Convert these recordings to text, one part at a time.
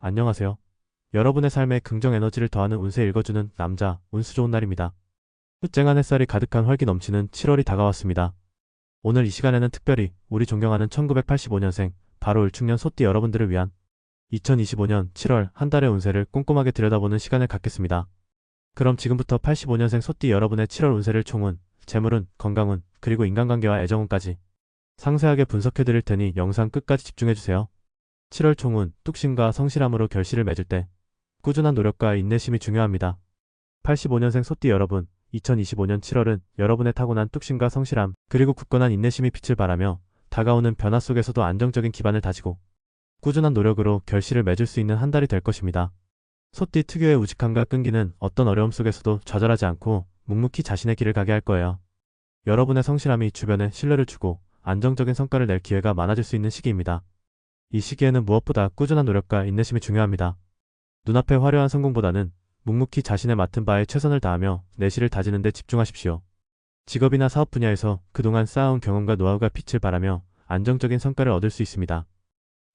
안녕하세요. 여러분의 삶에 긍정 에너지를 더하는 운세 읽어주는 남자, 운수 좋은 날입니다. 쨍한 햇살이 가득한 활기 넘치는 7월이 다가왔습니다. 오늘 이 시간에는 특별히 우리 존경하는 1985년생, 바로 을축년 소띠 여러분들을 위한 2025년 7월 한 달의 운세를 꼼꼼하게 들여다보는 시간을 갖겠습니다. 그럼 지금부터 85년생 소띠 여러분의 7월 운세를 총운, 재물운, 건강운, 그리고 인간관계와 애정운까지 상세하게 분석해드릴 테니 영상 끝까지 집중해주세요. 7월 총운, 뚝심과 성실함으로 결실을 맺을 때 꾸준한 노력과 인내심이 중요합니다. 85년생 소띠 여러분, 2025년 7월은 여러분의 타고난 뚝심과 성실함, 그리고 굳건한 인내심이 빛을 발하며 다가오는 변화 속에서도 안정적인 기반을 다지고 꾸준한 노력으로 결실을 맺을 수 있는 한 달이 될 것입니다. 소띠 특유의 우직함과 끈기는 어떤 어려움 속에서도 좌절하지 않고 묵묵히 자신의 길을 가게 할 거예요. 여러분의 성실함이 주변에 신뢰를 주고 안정적인 성과를 낼 기회가 많아질 수 있는 시기입니다. 이 시기에는 무엇보다 꾸준한 노력과 인내심이 중요합니다. 눈앞의 화려한 성공보다는 묵묵히 자신의 맡은 바에 최선을 다하며 내실을 다지는 데 집중하십시오. 직업이나 사업 분야에서 그동안 쌓아온 경험과 노하우가 빛을 발하며 안정적인 성과를 얻을 수 있습니다.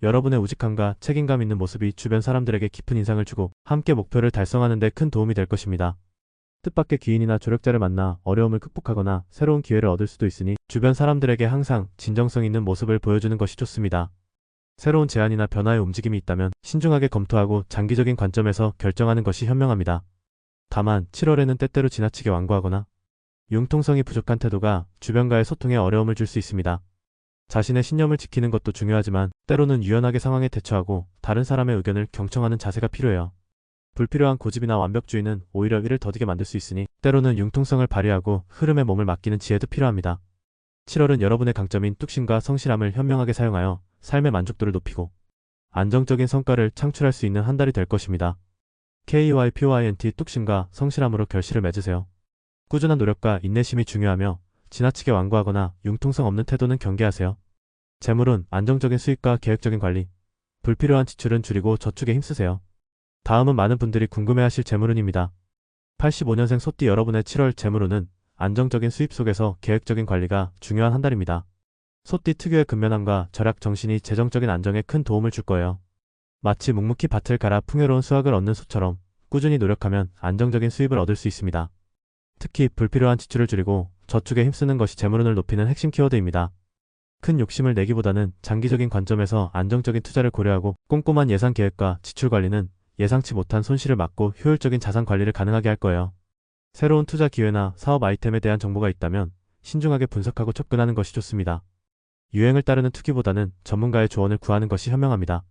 여러분의 우직함과 책임감 있는 모습이 주변 사람들에게 깊은 인상을 주고 함께 목표를 달성하는 데 큰 도움이 될 것입니다. 뜻밖의 귀인이나 조력자를 만나 어려움을 극복하거나 새로운 기회를 얻을 수도 있으니 주변 사람들에게 항상 진정성 있는 모습을 보여주는 것이 좋습니다. 새로운 제안이나 변화의 움직임이 있다면 신중하게 검토하고 장기적인 관점에서 결정하는 것이 현명합니다. 다만 7월에는 때때로 지나치게 완고하거나 융통성이 부족한 태도가 주변과의 소통에 어려움을 줄 수 있습니다. 자신의 신념을 지키는 것도 중요하지만 때로는 유연하게 상황에 대처하고 다른 사람의 의견을 경청하는 자세가 필요해요. 불필요한 고집이나 완벽주의는 오히려 일을 더디게 만들 수 있으니 때로는 융통성을 발휘하고 흐름에 몸을 맡기는 지혜도 필요합니다. 7월은 여러분의 강점인 뚝심과 성실함을 현명하게 사용하여 삶의 만족도를 높이고 안정적인 성과를 창출할 수 있는 한 달이 될 것입니다. KYPOINT 뚝심과 성실함으로 결실을 맺으세요. 꾸준한 노력과 인내심이 중요하며 지나치게 완고하거나 융통성 없는 태도는 경계하세요. 재물은 안정적인 수익과 계획적인 관리, 불필요한 지출은 줄이고 저축에 힘쓰세요. 다음은 많은 분들이 궁금해하실 재물운입니다. 85년생 소띠 여러분의 7월 재물운은 안정적인 수입 속에서 계획적인 관리가 중요한 한 달입니다. 소띠 특유의 근면함과 절약 정신이 재정적인 안정에 큰 도움을 줄 거예요. 마치 묵묵히 밭을 갈아 풍요로운 수확을 얻는 소처럼 꾸준히 노력하면 안정적인 수입을 얻을 수 있습니다. 특히 불필요한 지출을 줄이고 저축에 힘쓰는 것이 재물운을 높이는 핵심 키워드입니다. 큰 욕심을 내기보다는 장기적인 관점에서 안정적인 투자를 고려하고 꼼꼼한 예산 계획과 지출 관리는 예상치 못한 손실을 막고 효율적인 자산 관리를 가능하게 할 거예요. 새로운 투자 기회나 사업 아이템에 대한 정보가 있다면 신중하게 분석하고 접근하는 것이 좋습니다. 유행을 따르는 투기보다는 전문가의 조언을 구하는 것이 현명합니다.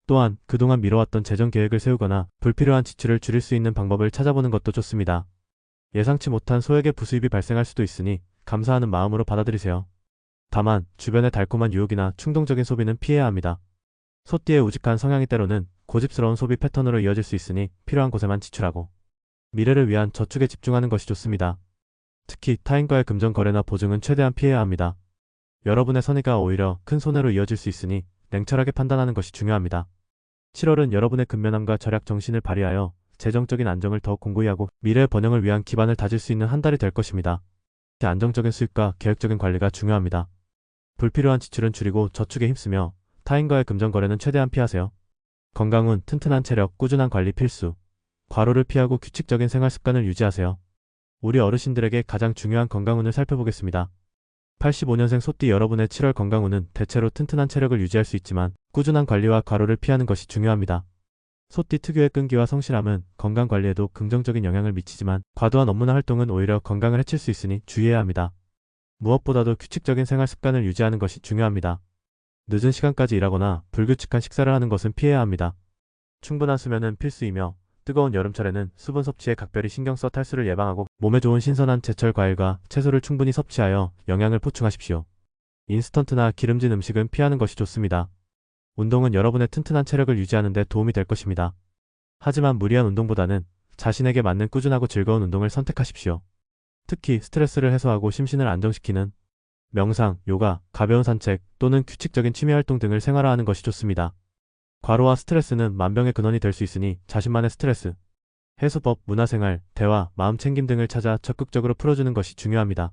또한 그동안 미뤄왔던 재정 계획을 세우거나 불필요한 지출을 줄일 수 있는 방법을 찾아보는 것도 좋습니다. 예상치 못한 소액의 부수입이 발생할 수도 있으니 감사하는 마음으로 받아들이세요. 다만 주변의 달콤한 유혹이나 충동적인 소비는 피해야 합니다. 소띠의 우직한 성향이 때로는 고집스러운 소비 패턴으로 이어질 수 있으니 필요한 곳에만 지출하고 미래를 위한 저축에 집중하는 것이 좋습니다. 특히 타인과의 금전 거래나 보증은 최대한 피해야 합니다. 여러분의 선의가 오히려 큰 손해로 이어질 수 있으니 냉철하게 판단하는 것이 중요합니다. 7월은 여러분의 근면함과 절약 정신을 발휘하여 재정적인 안정을 더욱 공고히 하고 미래의 번영을 위한 기반을 다질 수 있는 한 달이 될 것입니다. 안정적인 수익과 계획적인 관리가 중요합니다. 불필요한 지출은 줄이고 저축에 힘쓰며 타인과의 금전 거래는 최대한 피하세요. 건강운, 튼튼한 체력, 꾸준한 관리 필수. 과로를 피하고 규칙적인 생활 습관을 유지하세요. 우리 어르신들에게 가장 중요한 건강운을 살펴보겠습니다. 85년생 소띠 여러분의 7월 건강운은 대체로 튼튼한 체력을 유지할 수 있지만 꾸준한 관리와 과로를 피하는 것이 중요합니다. 소띠 특유의 끈기와 성실함은 건강관리에도 긍정적인 영향을 미치지만 과도한 업무나 활동은 오히려 건강을 해칠 수 있으니 주의해야 합니다. 무엇보다도 규칙적인 생활 습관을 유지하는 것이 중요합니다. 늦은 시간까지 일하거나 불규칙한 식사를 하는 것은 피해야 합니다. 충분한 수면은 필수이며 뜨거운 여름철에는 수분 섭취에 각별히 신경 써 탈수를 예방하고 몸에 좋은 신선한 제철 과일과 채소를 충분히 섭취하여 영양을 보충하십시오. 인스턴트나 기름진 음식은 피하는 것이 좋습니다. 운동은 여러분의 튼튼한 체력을 유지하는 데 도움이 될 것입니다. 하지만 무리한 운동보다는 자신에게 맞는 꾸준하고 즐거운 운동을 선택하십시오. 특히 스트레스를 해소하고 심신을 안정시키는 명상, 요가, 가벼운 산책 또는 규칙적인 취미활동 등을 생활화하는 것이 좋습니다. 과로와 스트레스는 만병의 근원이 될 수 있으니 자신만의 스트레스 해소법, 문화생활, 대화, 마음챙김 등을 찾아 적극적으로 풀어주는 것이 중요합니다.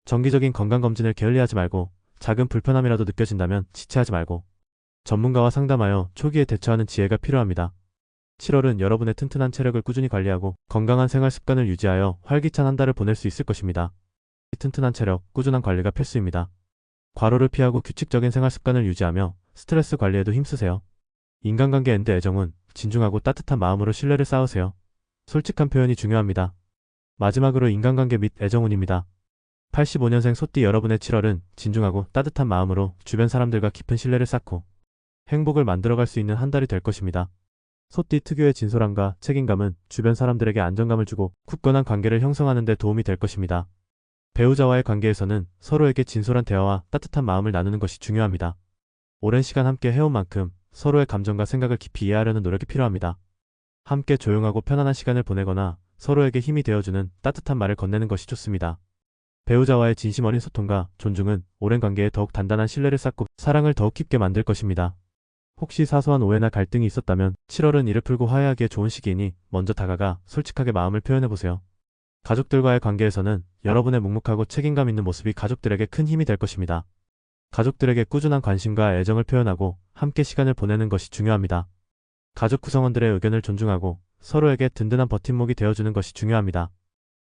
정기적인 건강검진을 게을리하지 말고 작은 불편함이라도 느껴진다면 지체하지 말고 전문가와 상담하여 초기에 대처하는 지혜가 필요합니다. 7월은 여러분의 튼튼한 체력을 꾸준히 관리하고 건강한 생활 습관을 유지하여 활기찬 한 달을 보낼 수 있을 것입니다. 튼튼한 체력, 꾸준한 관리가 필수입니다. 과로를 피하고 규칙적인 생활 습관을 유지하며 스트레스 관리에도 힘쓰세요. 인간관계 앤드 애정은 진중하고 따뜻한 마음으로 신뢰를 쌓으세요. 솔직한 표현이 중요합니다. 마지막으로 인간관계 및 애정운입니다. 85년생 소띠 여러분의 7월은 진중하고 따뜻한 마음으로 주변 사람들과 깊은 신뢰를 쌓고 행복을 만들어갈 수 있는 한 달이 될 것입니다. 소띠 특유의 진솔함과 책임감은 주변 사람들에게 안정감을 주고 굳건한 관계를 형성하는 데 도움이 될 것입니다. 배우자와의 관계에서는 서로에게 진솔한 대화와 따뜻한 마음을 나누는 것이 중요합니다. 오랜 시간 함께 해온 만큼 서로의 감정과 생각을 깊이 이해하려는 노력이 필요합니다. 함께 조용하고 편안한 시간을 보내거나 서로에게 힘이 되어주는 따뜻한 말을 건네는 것이 좋습니다. 배우자와의 진심 어린 소통과 존중은 오랜 관계에 더욱 단단한 신뢰를 쌓고 사랑을 더욱 깊게 만들 것입니다. 혹시 사소한 오해나 갈등이 있었다면 7월은 이를 풀고 화해하기에 좋은 시기이니 먼저 다가가 솔직하게 마음을 표현해보세요. 가족들과의 관계에서는 여러분의 묵묵하고 책임감 있는 모습이 가족들에게 큰 힘이 될 것입니다. 가족들에게 꾸준한 관심과 애정을 표현하고 함께 시간을 보내는 것이 중요합니다. 가족 구성원들의 의견을 존중하고 서로에게 든든한 버팀목이 되어주는 것이 중요합니다.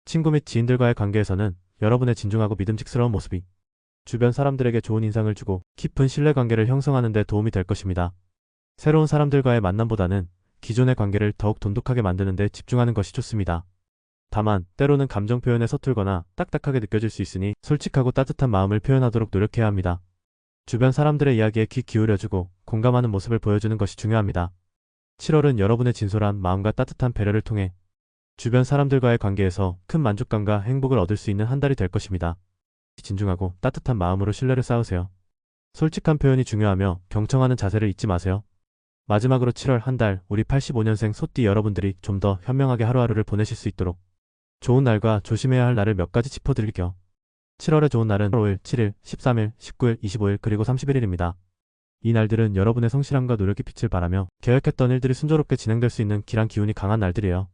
친구 및 지인들과의 관계에서는 여러분의 진중하고 믿음직스러운 모습이 주변 사람들에게 좋은 인상을 주고 깊은 신뢰관계를 형성하는 데 도움이 될 것입니다. 새로운 사람들과의 만남보다는 기존의 관계를 더욱 돈독하게 만드는 데 집중하는 것이 좋습니다. 다만 때로는 감정 표현에 서툴거나 딱딱하게 느껴질 수 있으니 솔직하고 따뜻한 마음을 표현하도록 노력해야 합니다. 주변 사람들의 이야기에 귀 기울여주고 공감하는 모습을 보여주는 것이 중요합니다. 7월은 여러분의 진솔한 마음과 따뜻한 배려를 통해 주변 사람들과의 관계에서 큰 만족감과 행복을 얻을 수 있는 한 달이 될 것입니다. 진중하고 따뜻한 마음으로 신뢰를 쌓으세요. 솔직한 표현이 중요하며 경청하는 자세를 잊지 마세요. 마지막으로 7월 한 달 우리 85년생 소띠 여러분들이 좀 더 현명하게 하루하루를 보내실 수 있도록 좋은 날과 조심해야 할 날을 몇 가지 짚어드릴게요. 7월의 좋은 날은 5일, 7일, 13일, 19일, 25일 그리고 31일입니다. 이 날들은 여러분의 성실함과 노력이 빛을 발하며 계획했던 일들이 순조롭게 진행될 수 있는 길한 기운이 강한 날들이에요.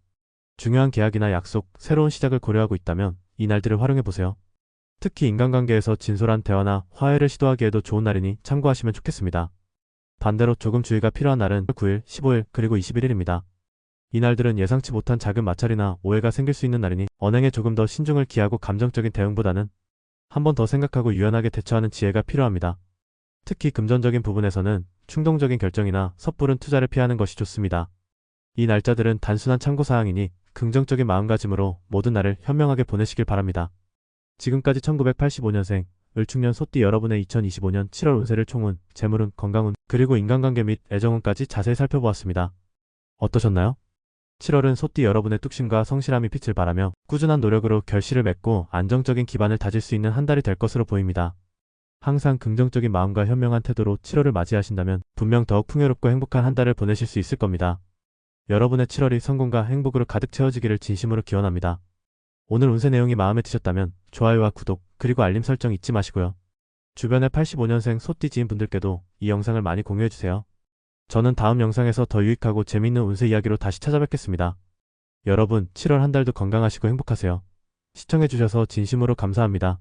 중요한 계약이나 약속, 새로운 시작을 고려하고 있다면 이 날들을 활용해보세요. 특히 인간관계에서 진솔한 대화나 화해를 시도하기에도 좋은 날이니 참고하시면 좋겠습니다. 반대로 조금 주의가 필요한 날은 9일, 15일, 그리고 21일입니다. 이 날들은 예상치 못한 작은 마찰이나 오해가 생길 수 있는 날이니 언행에 조금 더 신중을 기하고 감정적인 대응보다는 한 번 더 생각하고 유연하게 대처하는 지혜가 필요합니다. 특히 금전적인 부분에서는 충동적인 결정이나 섣부른 투자를 피하는 것이 좋습니다. 이 날짜들은 단순한 참고사항이니 긍정적인 마음가짐으로 모든 날을 현명하게 보내시길 바랍니다. 지금까지 1985년생 을축년 소띠 여러분의 2025년 7월 운세를 총운, 재물운, 건강운, 그리고 인간관계 및 애정운까지 자세히 살펴보았습니다. 어떠셨나요? 7월은 소띠 여러분의 뚝심과 성실함이 빛을 발하며 꾸준한 노력으로 결실을 맺고 안정적인 기반을 다질 수 있는 한 달이 될 것으로 보입니다. 항상 긍정적인 마음과 현명한 태도로 7월을 맞이하신다면 분명 더욱 풍요롭고 행복한 한 달을 보내실 수 있을 겁니다. 여러분의 7월이 성공과 행복으로 가득 채워지기를 진심으로 기원합니다. 오늘 운세 내용이 마음에 드셨다면 좋아요와 구독, 그리고 알림 설정 잊지 마시고요. 주변의 85년생 소띠 지인분들께도 이 영상을 많이 공유해주세요. 저는 다음 영상에서 더 유익하고 재미있는 운세 이야기로 다시 찾아뵙겠습니다. 여러분, 7월 한 달도 건강하시고 행복하세요. 시청해주셔서 진심으로 감사합니다.